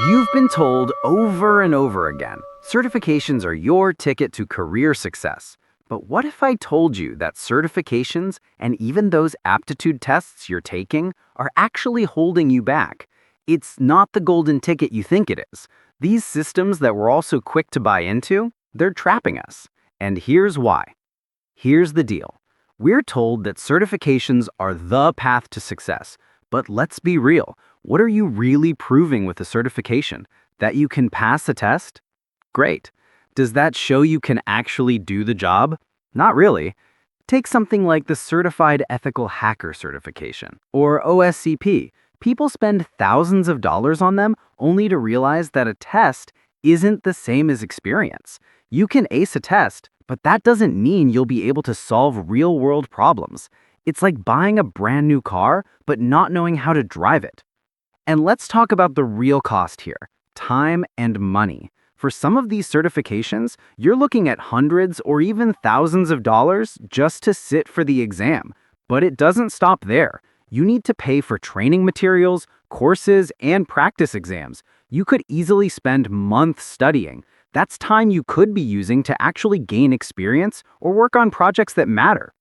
You've been told over and over again, certifications are your ticket to career success. But what if I told you that certifications and even those aptitude tests you're taking are actually holding you back? It's not the golden ticket you think it is. These systems that we're all so quick to buy into, they're trapping us. And here's why. Here's the deal. We're told that certifications are the path to success. But let's be real. What are you really proving with a certification? That you can pass a test? Great. Does that show you can actually do the job? Not really. Take something like the Certified Ethical Hacker certification, or OSCP. People spend thousands of dollars on them only to realize that a test isn't the same as experience. You can ace a test, but that doesn't mean you'll be able to solve real-world problems. It's like buying a brand new car, but not knowing how to drive it. And let's talk about the real cost here, time and money. For some of these certifications, you're looking at hundreds or even thousands of dollars just to sit for the exam. But it doesn't stop there. You need to pay for training materials, courses, and practice exams. You could easily spend months studying. That's time you could be using to actually gain experience or work on projects that matter.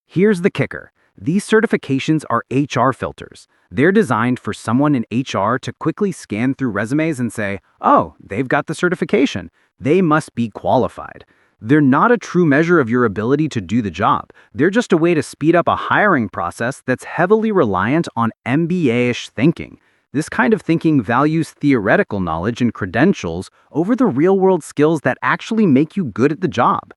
Here's the kicker. These certifications are HR filters. They're designed for someone in HR to quickly scan through resumes and say, oh, they've got the certification. They must be qualified. They're not a true measure of your ability to do the job. They're just a way to speed up a hiring process that's heavily reliant on MBA-ish thinking. This kind of thinking values theoretical knowledge and credentials over the real-world skills that actually make you good at the job.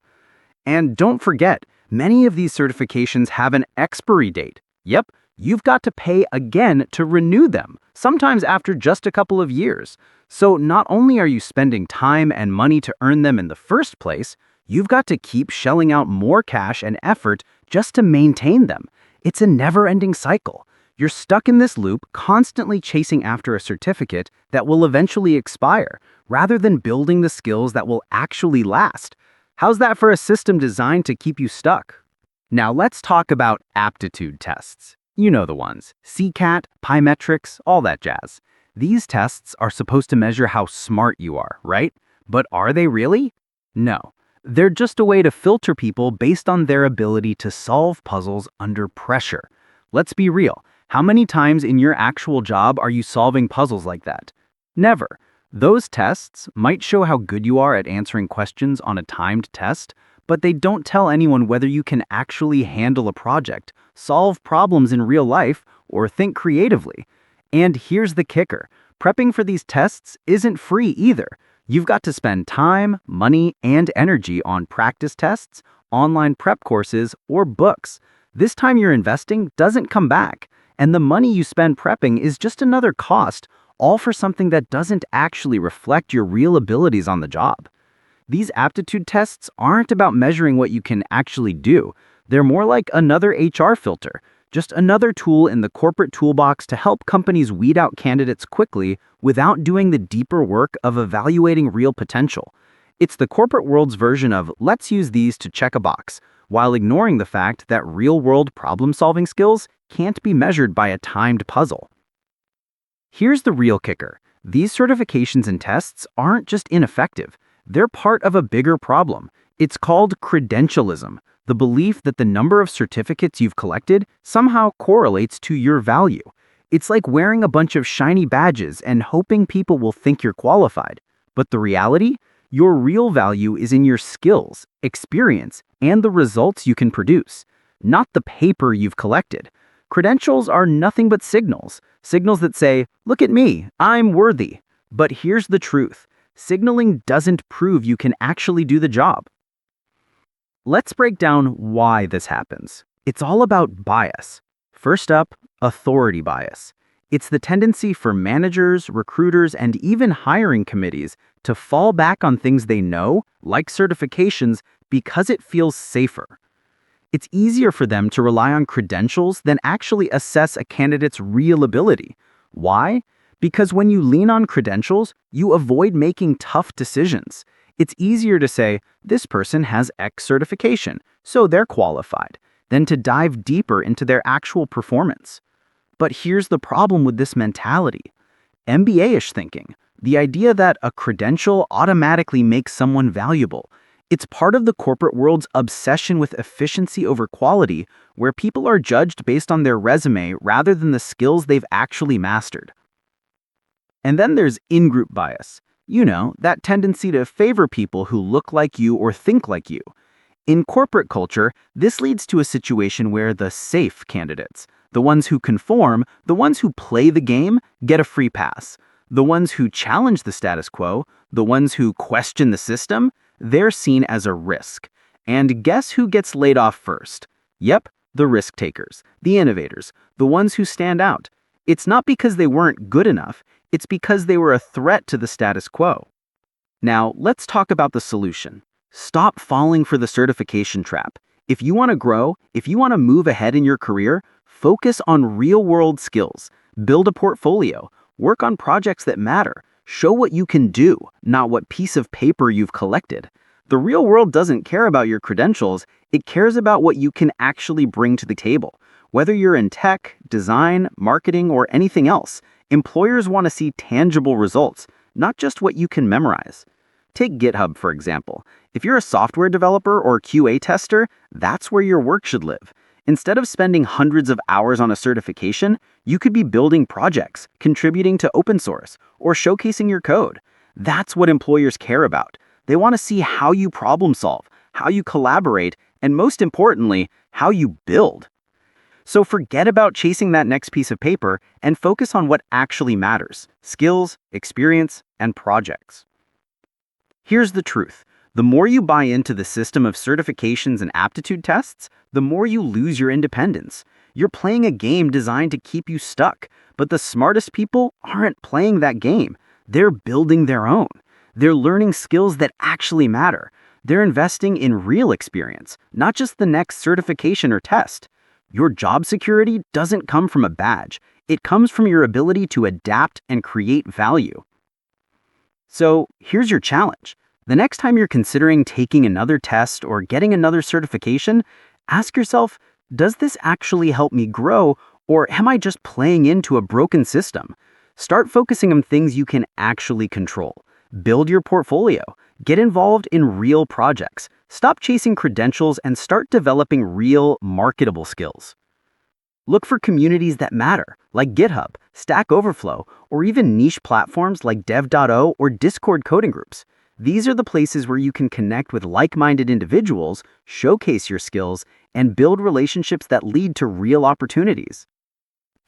And don't forget, many of these certifications have an expiry date. Yep, you've got to pay again to renew them, sometimes after just a couple of years. So not only are you spending time and money to earn them in the first place, you've got to keep shelling out more cash and effort just to maintain them. It's a never-ending cycle. You're stuck in this loop, constantly chasing after a certificate that will eventually expire, rather than building the skills that will actually last. How's that for a system designed to keep you stuck? Now let's talk about aptitude tests. You know the ones. CCAT, Pymetrics, all that jazz. These tests are supposed to measure how smart you are, right? But are they really? No. They're just a way to filter people based on their ability to solve puzzles under pressure. Let's be real. How many times in your actual job are you solving puzzles like that? Never. Those tests might show how good you are at answering questions on a timed test, but they don't tell anyone whether you can actually handle a project, solve problems in real life, or think creatively. And here's the kicker. Prepping for these tests isn't free either. You've got to spend time, money, and energy on practice tests, online prep courses, or books. This time you're investing doesn't come back, and the money you spend prepping is just another cost, all for something that doesn't actually reflect your real abilities on the job. These aptitude tests aren't about measuring what you can actually do. They're more like another HR filter, just another tool in the corporate toolbox to help companies weed out candidates quickly without doing the deeper work of evaluating real potential. It's the corporate world's version of let's use these to check a box, while ignoring the fact that real-world problem-solving skills can't be measured by a timed puzzle. Here's the real kicker. These certifications and tests aren't just ineffective. They're part of a bigger problem. It's called credentialism, the belief that the number of certificates you've collected somehow correlates to your value. It's like wearing a bunch of shiny badges and hoping people will think you're qualified. But the reality? Your real value is in your skills, experience, and the results you can produce, not the paper you've collected. Credentials are nothing but signals that say, look at me, I'm worthy. But here's the truth. Signaling doesn't prove you can actually do the job. Let's break down why this happens. It's all about bias. First up, authority bias. It's the tendency for managers, recruiters, and even hiring committees to fall back on things they know, like certifications, because it feels safer. It's easier for them to rely on credentials than actually assess a candidate's real ability. Why? Because when you lean on credentials, you avoid making tough decisions. It's easier to say, this person has X certification, so they're qualified, than to dive deeper into their actual performance. But here's the problem with this mentality. MBA-ish thinking. The idea that a credential automatically makes someone valuable. It's part of the corporate world's obsession with efficiency over quality, where people are judged based on their resume rather than the skills they've actually mastered. And then there's in-group bias. You know, that tendency to favor people who look like you or think like you. In corporate culture, this leads to a situation where the safe candidates, the ones who conform, the ones who play the game, get a free pass. The ones who challenge the status quo, the ones who question the system, they're seen as a risk. And guess who gets laid off first? Yep, the risk takers, the innovators, the ones who stand out. It's not because they weren't good enough, it's because they were a threat to the status quo. Now, let's talk about the solution. Stop falling for the certification trap. If you want to grow, if you want to move ahead in your career, focus on real-world skills. Build a portfolio. Work on projects that matter. Show what you can do, not what piece of paper you've collected. The real world doesn't care about your credentials, it cares about what you can actually bring to the table. Whether you're in tech, design, marketing, or anything else, employers want to see tangible results, not just what you can memorize. Take GitHub, for example. If you're a software developer or QA tester, that's where your work should live. Instead of spending hundreds of hours on a certification, you could be building projects, contributing to open source, or showcasing your code. That's what employers care about. They want to see how you problem solve, how you collaborate, and most importantly, how you build. So forget about chasing that next piece of paper and focus on what actually matters: skills, experience, and projects. Here's the truth. The more you buy into the system of certifications and aptitude tests, the more you lose your independence. You're playing a game designed to keep you stuck, but the smartest people aren't playing that game. They're building their own. They're learning skills that actually matter. They're investing in real experience, not just the next certification or test. Your job security doesn't come from a badge. It comes from your ability to adapt and create value. So here's your challenge. The next time you're considering taking another test or getting another certification, ask yourself, does this actually help me grow, or am I just playing into a broken system? Start focusing on things you can actually control. Build your portfolio. Get involved in real projects. Stop chasing credentials and start developing real, marketable skills. Look for communities that matter, like GitHub, Stack Overflow, or even niche platforms like Dev.o or Discord coding groups. These are the places where you can connect with like-minded individuals, showcase your skills, and build relationships that lead to real opportunities.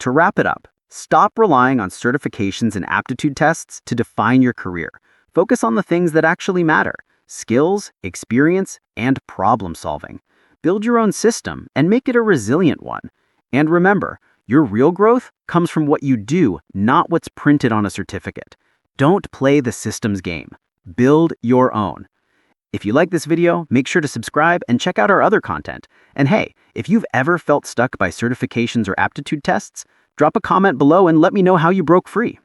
To wrap it up, stop relying on certifications and aptitude tests to define your career. Focus on the things that actually matter: skills, experience, and problem solving. Build your own system and make it a resilient one. And remember, your real growth comes from what you do, not what's printed on a certificate. Don't play the system's game. Build your own. If you like this video, make sure to subscribe and check out our other content. And hey, if you've ever felt stuck by certifications or aptitude tests, drop a comment below and let me know how you broke free.